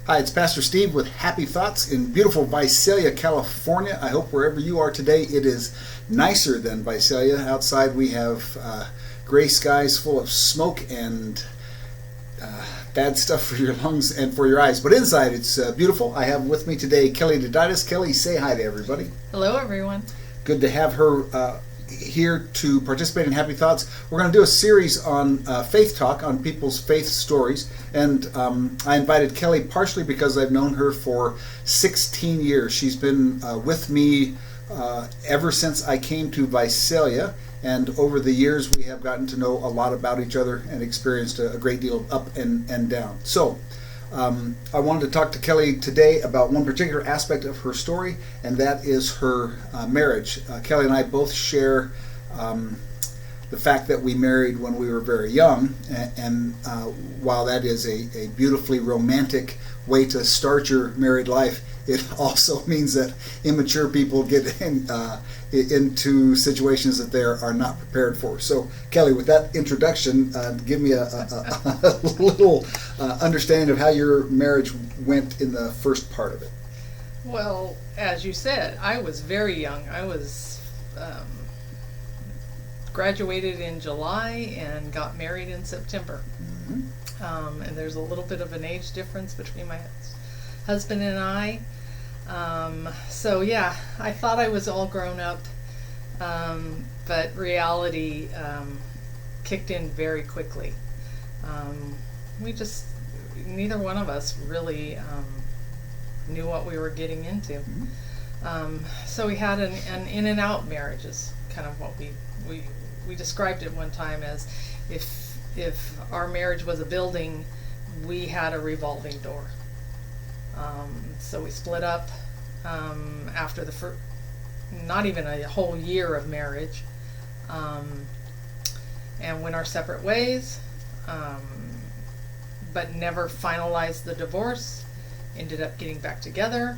Hi, it's Pastor Steve with Happy Thoughts in beautiful Visalia, California. I hope wherever you are today it is nicer than Visalia. Outside we have gray skies full of smoke and bad stuff for your lungs and for your eyes. But inside it's beautiful. I have with me today Kelly Deditius. Kelly, say hi to everybody. Hello, everyone. Good to have her here to participate in Happy Thoughts. We're going to do a series on faith talk, on people's faith stories. And I invited Kelly partially because I've known her for 16 years. She's been with me ever since I came to Visalia. And over the years, we have gotten to know a lot about each other and experienced a great deal of up and down. So I wanted to talk to Kelly today about one particular aspect of her story, and that is her marriage. Kelly and I both share the fact that we married when we were very young, and while that is a beautifully romantic way to start your married life, it also means that immature people get into situations that they are not prepared for. So, Kelly, with that introduction, give me a little understanding of how your marriage went in the first part of it. Well, as you said, I was very young. I was graduated in July and got married in September. Mm-hmm. And there's a little bit of an age difference between my husband and I. So yeah, I thought I was all grown up, but reality kicked in very quickly. Neither one of us really knew what we were getting into. Mm-hmm. So we had an in and out marriage is kind of what we described it one time as if our marriage was a building, we had a revolving door. So we split up after the not even a whole year of marriage, and went our separate ways, but never finalized the divorce. Ended up getting back together,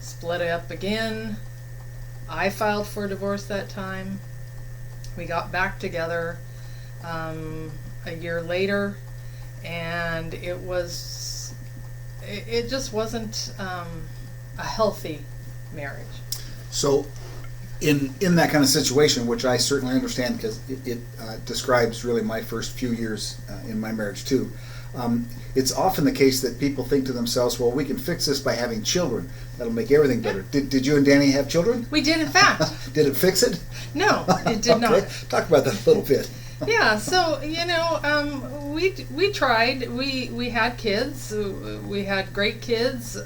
split up again. I filed for divorce that time. We got back together a year later, and it just wasn't a healthy marriage. So in that kind of situation, which I certainly understand because it describes really my first few years in my marriage too, it's often the case that people think to themselves, well, we can fix this by having children. That'll make everything better. Yeah. Did you and Danny have children? We did, in fact. Did it fix it? No, it did Okay. not. Talk about that a little bit. Yeah, so we tried. We had kids. We had great kids.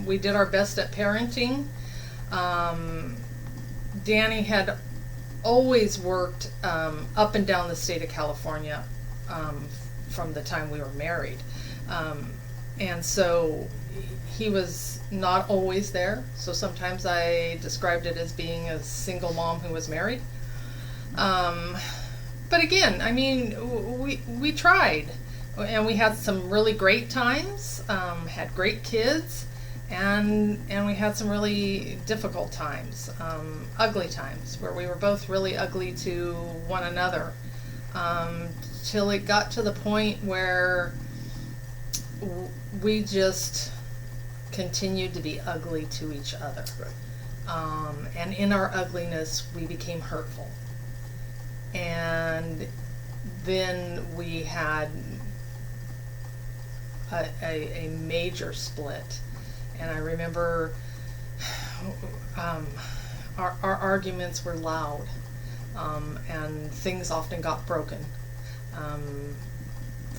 We did our best at parenting. Danny had always worked up and down the state of California from the time we were married, and so he was not always there. So sometimes I described it as being a single mom who was married. But again, I mean, we tried, and we had some really great times, had great kids, and we had some really difficult times, ugly times, where we were both really ugly to one another, till it got to the point where we just continued to be ugly to each other. Right. And in our ugliness, we became hurtful. And then we had a major split. And I remember our arguments were loud, and things often got broken.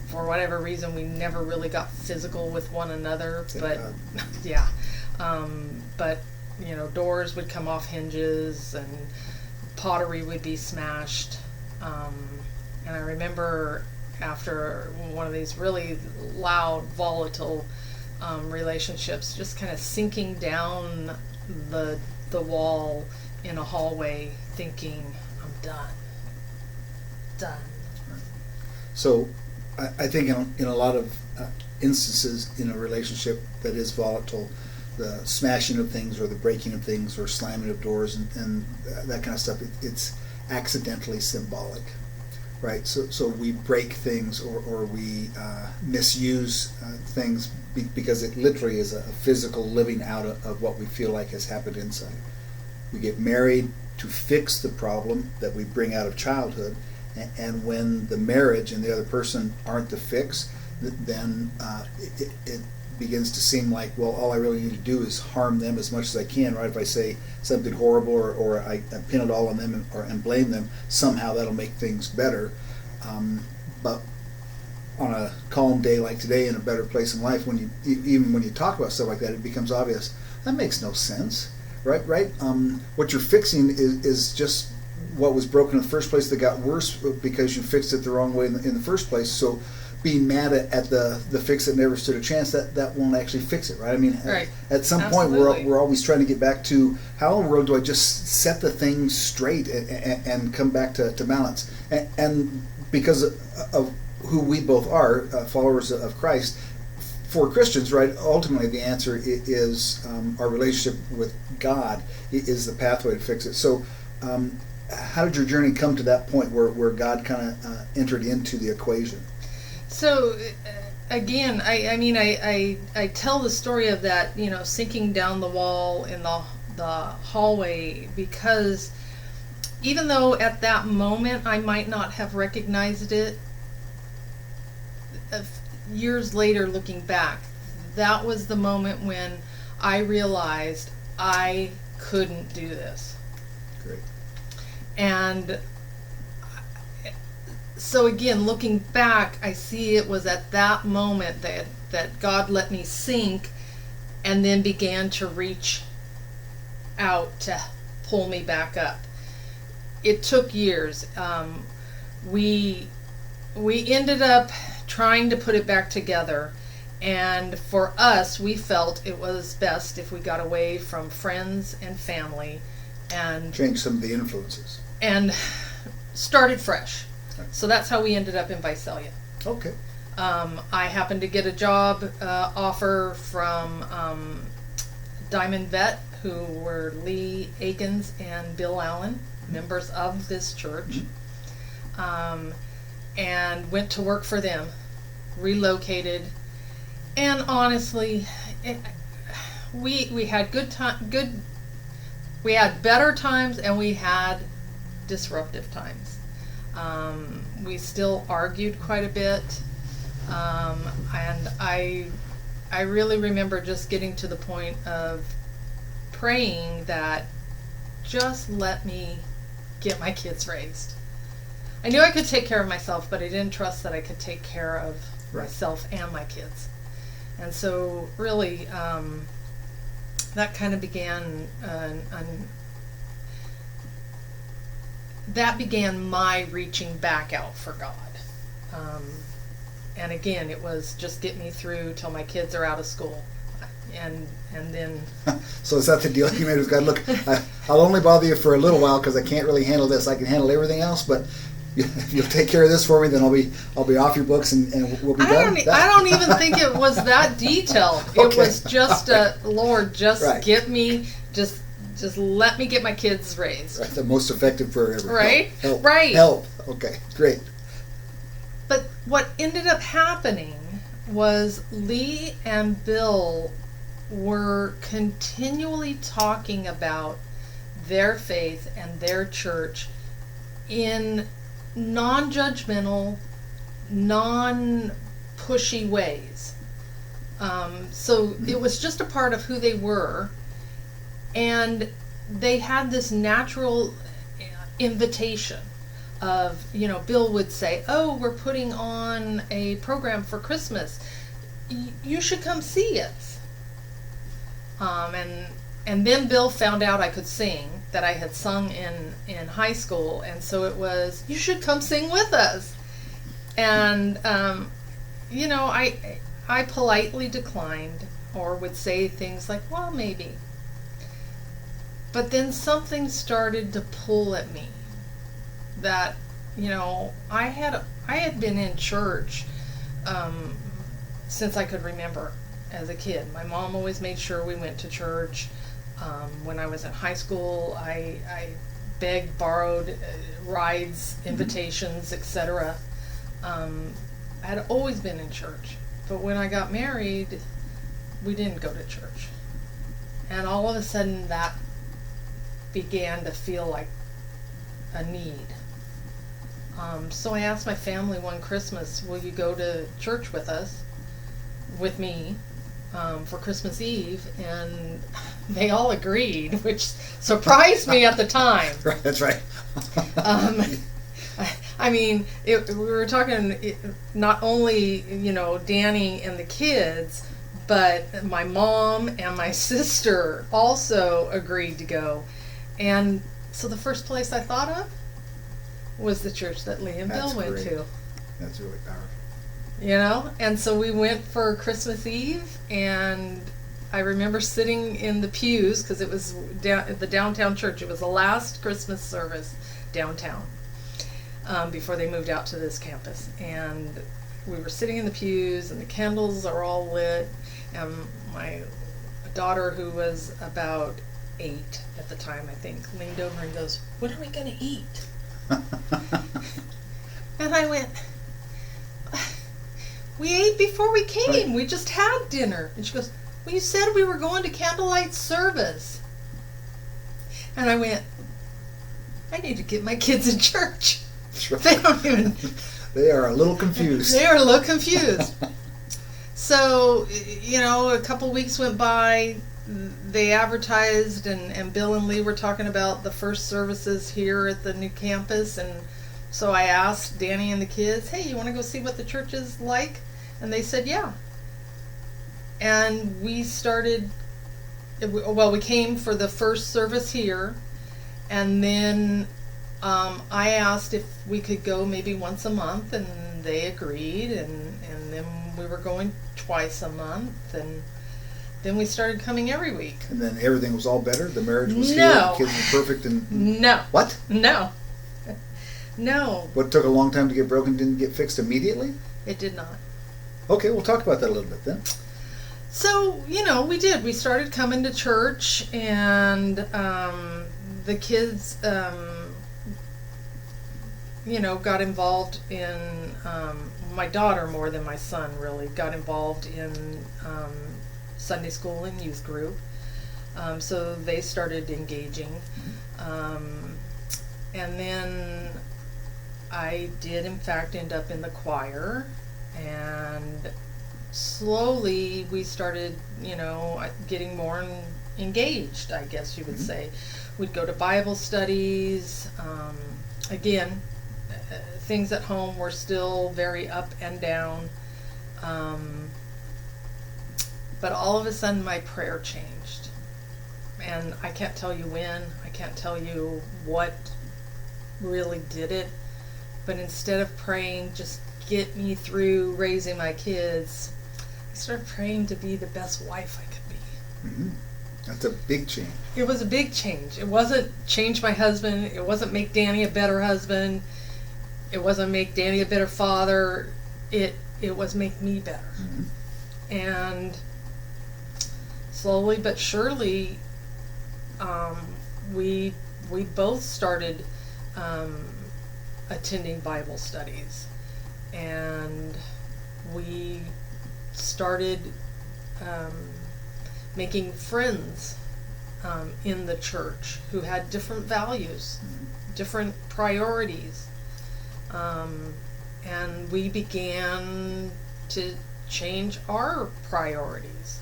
For whatever reason, we never really got physical with one another, but yeah. But doors would come off hinges, and pottery would be smashed. And I remember after one of these really loud, volatile relationships, just kind of sinking down the wall in a hallway, thinking, I'm done. So I think in a lot of instances in a relationship that is volatile, the smashing of things or the breaking of things or slamming of doors and that kind of stuff, it's accidentally symbolic. right? So we break things, or we misuse things because it literally is a physical living out of what we feel like has happened inside. We get married to fix the problem that we bring out of childhood, and when the marriage and the other person aren't the fix, then it begins to seem like, well, all I really need to do is harm them as much as I can, right? If I say something horrible, or I pin it all on them and blame them, somehow that'll make things better. But on a calm day like today, in a better place in life, even when you talk about stuff like that, it becomes obvious that makes no sense, right? What you're fixing is just what was broken in the first place that got worse because you fixed it the wrong way in the first place. So being mad at the fix that never stood a chance, that won't actually fix it, right? I mean, right. At some Absolutely. point we're always trying to get back to, how in the world do I just set the thing straight and come back to balance? And because of who we both are, followers of Christ, for Christians, right, ultimately the answer is our relationship with God is the pathway to fix it. So how did your journey come to that point where God kind of entered into the equation? So again, I tell the story of that, sinking down the wall in the hallway, because even though at that moment I might not have recognized it, years later looking back, that was the moment when I realized I couldn't do this. Great. And so again, looking back, I see it was at that moment that God let me sink and then began to reach out to pull me back up. It took years. We ended up trying to put it back together, and for us, we felt it was best if we got away from friends and family and change some of the influences and started fresh. So that's how we ended up in Visalia. Okay. I happened to get a job offer from Diamond Vet, who were Lee Akins and Bill Allen, members of this church, and went to work for them, relocated, and honestly, we had we had better times and we had disruptive times. We still argued quite a bit, and I really remember just getting to the point of praying that just let me get my kids raised. I knew I could take care of myself, but I didn't trust that I could take care of myself and my kids. And so really that kind of began that began my reaching back out for God. And again, it was just get me through till my kids are out of school. And then... So is that the deal you made with God? Look, I'll only bother you for a little while because I can't really handle this. I can handle everything else, but if you'll take care of this for me, then I'll be off your books and we'll be done. I don't even think it was that detailed. Okay. It was just Lord, just get me, just let me get my kids raised. Right, the most effective prayer ever. Right? Help. Right. Help. Okay, great. But what ended up happening was Lee and Bill were continually talking about their faith and their church in non-judgmental, non-pushy ways. So it was just a part of who they were, and they had this natural invitation of, Bill would say, oh, we're putting on a program for Christmas. You should come see us. And then Bill found out I could sing, that I had sung in high school, and so it was, you should come sing with us. And, I politely declined, or would say things like, well, maybe. But then something started to pull at me that, I had been in church since I could remember as a kid. My mom always made sure we went to church. When I was in high school, I begged, borrowed rides, invitations, etc. I had always been in church, but when I got married, we didn't go to church. And all of a sudden that began to feel like a need. So I asked my family one Christmas, will you go to church with me, for Christmas Eve? And they all agreed, which surprised me at the time. Right, that's right. I mean, we were talking not only, Danny and the kids, but my mom and my sister also agreed to go. And so the first place I thought of was the church that Lee and Bill went to. That's really powerful. And so we went for Christmas Eve, and I remember sitting in the pews, because it was the downtown church. It was the last Christmas service downtown before they moved out to this campus. And we were sitting in the pews, and the candles are all lit, and my daughter, who was about 8 at the time, I think, leaned over and goes, "What are we going to eat?" And I went, "We ate before we came. Right. We just had dinner." And she goes, "Well, you said we were going to candlelight service." And I went, "I need to get my kids in church." Right. They don't even... They are a little confused. They are a little confused. So, a couple weeks went by. They advertised, and Bill and Lee were talking about the first services here at the new campus. And so I asked Danny and the kids, "Hey, you want to go see what the church is like?" And they said, "Yeah." And we started, we came for the first service here. And then I asked if we could go maybe once a month, and they agreed. And then we were going twice a month, and then we started coming every week. And then everything was all better? The marriage was no. healed? The kids were perfect? And no. What? No. No. What took a long time to get broken didn't get fixed immediately? It did not. Okay, we'll talk about that a little bit then. So, we did. We started coming to church, and the kids, got involved in, my daughter more than my son really, got involved in Sunday school and youth group. So they started engaging. And then I did in fact end up in the choir, and slowly we started, getting more engaged, I guess you would say. We'd go to Bible studies. Again, things at home were still very up and down. But all of a sudden my prayer changed. And I can't tell you when, I can't tell you what really did it. But instead of praying, just get me through raising my kids, I started praying to be the best wife I could be. Mm-hmm. That's a big change. It was a big change. It wasn't change my husband. It wasn't make Danny a better husband. It wasn't make Danny a better father. It was make me better. Mm-hmm. And slowly but surely, we both started attending Bible studies, and we started making friends in the church who had different values, different priorities, and we began to change our priorities.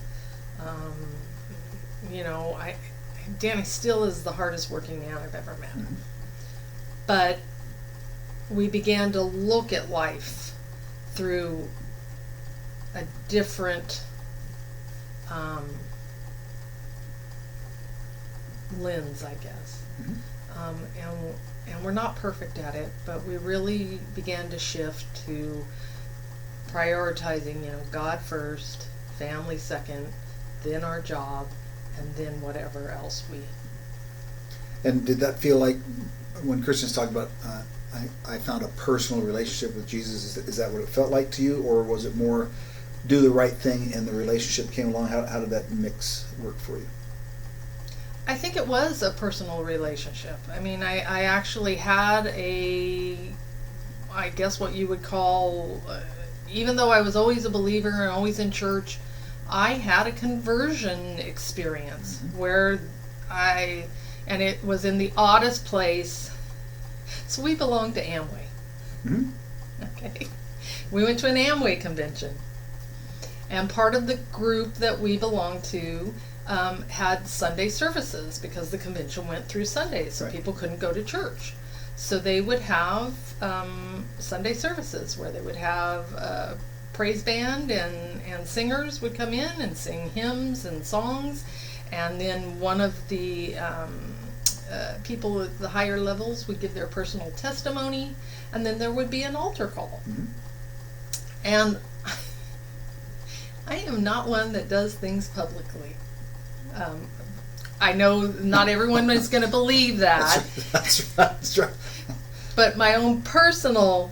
Danny still is the hardest working man I've ever met. Mm-hmm. But we began to look at life through a different lens, I guess. Mm-hmm. And we're not perfect at it, but we really began to shift to prioritizing, God first, family second, then our job, and then whatever else we... And did that feel like, when Christians talk about, I found a personal relationship with Jesus, is that what it felt like to you? Or was it more, do the right thing and the relationship came along? How did that mix work for you? I think it was a personal relationship. I mean, I actually had I guess what you would call, even though I was always a believer and always in church, I had a conversion experience where and it was in the oddest place. So we belonged to Amway. Mm-hmm. Okay. We went to an Amway convention. And part of the group that we belonged to had Sunday services because the convention went through Sundays, so people couldn't go to church. So they would have Sunday services where they would have a praise band and singers would come in and sing hymns and songs. And then one of the people at the higher levels would give their personal testimony. And then there would be an altar call. Mm-hmm. And I am not one that does things publicly. I know not everyone is going to believe that. That's right. But my own personal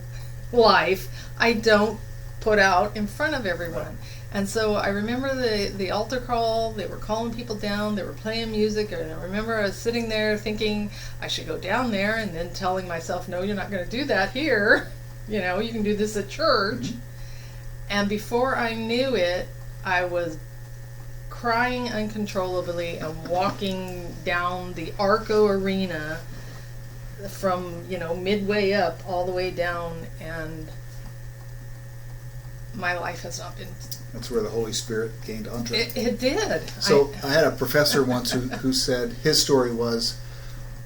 life, I don't put out in front of everyone. Right. And so I remember the altar call, they were calling people down, they were playing music, and I remember I was sitting there thinking I should go down there, and then telling myself, no, you're not going to do that here. You know, you can do this at church. Mm-hmm. And before I knew it, I was crying uncontrollably and walking down the Arco Arena from, midway up all the way down, and my life has not been... That's where the Holy Spirit gained entrance. It did. So I had a professor once who said his story was,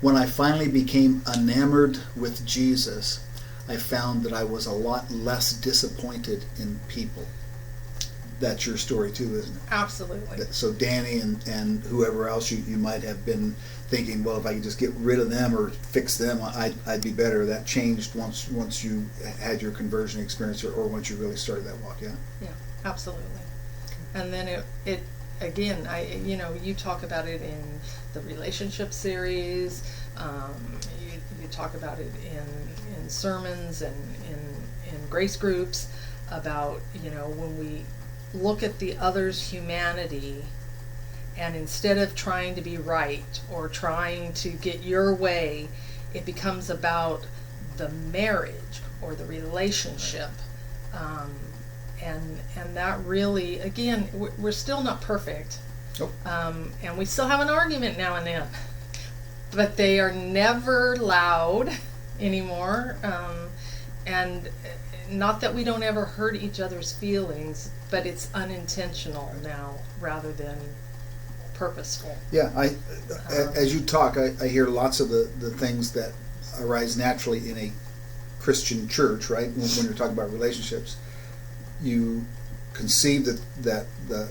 when I finally became enamored with Jesus, I found that I was a lot less disappointed in people. That's your story too, isn't it? Absolutely. So Danny and whoever else you might have been thinking, well, if I could just get rid of them or fix them, I'd be better. That changed once you had your conversion experience or once you really started that walk, yeah? Yeah, absolutely. And then it again, you talk about it in the relationship series, you talk about it in sermons and in grace groups about, when we look at the other's humanity, and instead of trying to be right or trying to get your way, it becomes about the marriage or the relationship. And that really, again, we're still not perfect. Nope. And we still have an argument now and then. But they are never loud anymore. And not that we don't ever hurt each other's feelings, but it's unintentional now rather than purposeful. Yeah, as you talk, I hear lots of the things that arise naturally in a Christian church, right? When you're talking about relationships, you conceive that the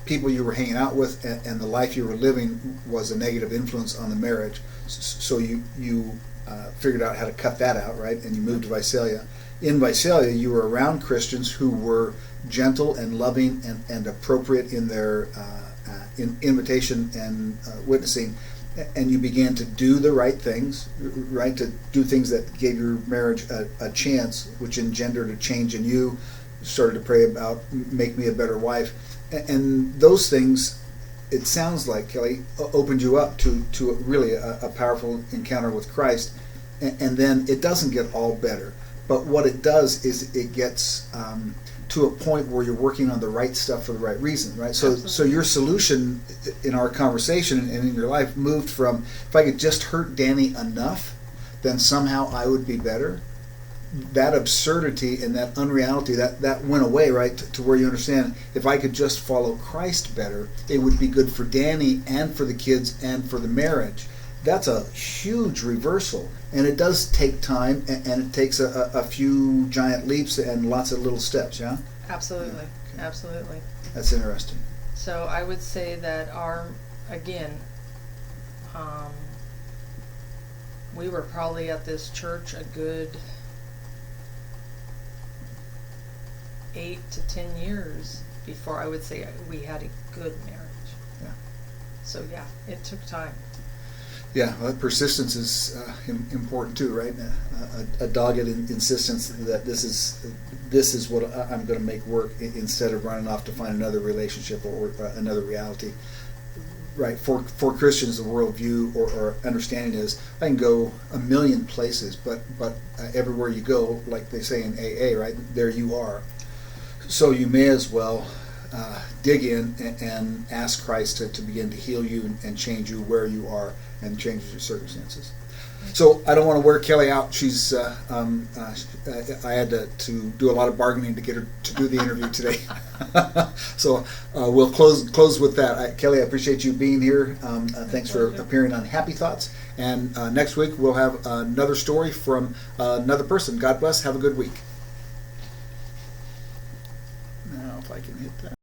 people you were hanging out with and the life you were living was a negative influence on the marriage. So you figured out how to cut that out, right? And you moved to Visalia. In Visalia, you were around Christians who were gentle and loving and appropriate in their invitation and witnessing, and you began to do the right things, right? To do things that gave your marriage a chance, which engendered a change in you. Started to pray about, make me a better wife, and those things, it sounds like, Kelly, opened you up to really a powerful encounter with Christ, and then it doesn't get all better, but what it does is it gets to a point where you're working on the right stuff for the right reason, right? So your solution in our conversation and in your life moved from, if I could just hurt Danny enough, then somehow I would be better. That absurdity and that unreality, that went away, right? To where you understand, if I could just follow Christ better, it would be good for Danny and for the kids and for the marriage. That's a huge reversal, and it does take time, and it takes a few giant leaps and lots of little steps, yeah? Absolutely, yeah. Okay. Absolutely. That's interesting. So I would say that we were probably at this church a good 8 to 10 years before I would say we had a good marriage. Yeah. So yeah, it took time. Yeah, well, persistence is important too, right? A dogged insistence that this is what I'm going to make work, instead of running off to find another relationship or another reality. Right. For Christians, the worldview or understanding is I can go a million places, but everywhere you go, like they say in AA, right, there you are. So you may as well dig in and ask Christ to begin to heal you and change you where you are and change your circumstances. So I don't want to wear Kelly out. She's I had to do a lot of bargaining to get her to do the interview today. So we'll close with that. Kelly, I appreciate you being here. Thanks for appearing on Happy Thoughts. And next week we'll have another story from another person. God bless. Have a good week. Now if I can hit that.